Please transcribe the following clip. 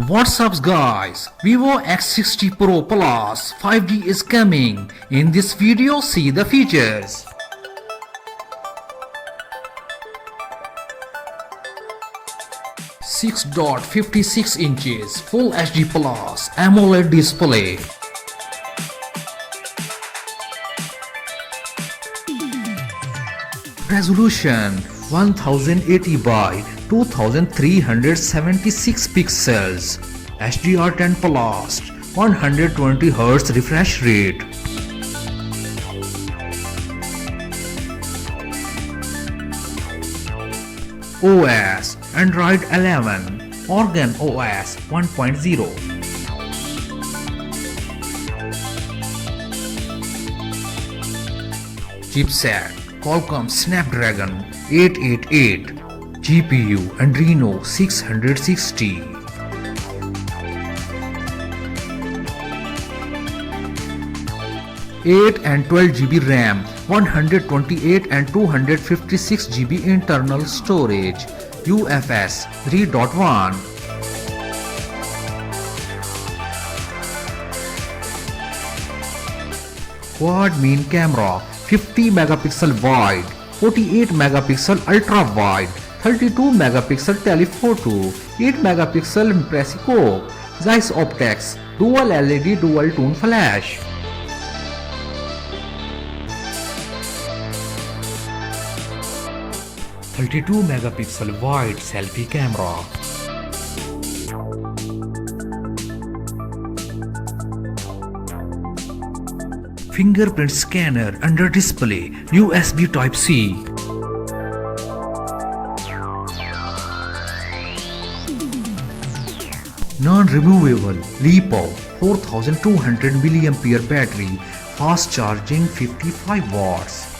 What's up guys, Vivo X60 Pro Plus 5G is coming. In this video see the features. .56 inches Full HD Plus AMOLED display. Resolution 1080 by 2376 pixels. HDR10 Plus 120Hz refresh rate. OS Android 11 Organ OS 1.0. Chipset Qualcomm Snapdragon 888. GPU Adreno 660. (8 and 12 GB RAM, 128 and 256 GB internal storage, UFS 3.1. Quad main camera 50 megapixel wide, 48 megapixel ultra wide, 32 megapixel telephoto, 8 megapixel impressive Zeiss optics, dual LED dual tone flash. (32 megapixel wide selfie camera. Fingerprint scanner under display, USB Type-C. Non-removable LiPo 4200 mAh battery, fast charging 55 watts.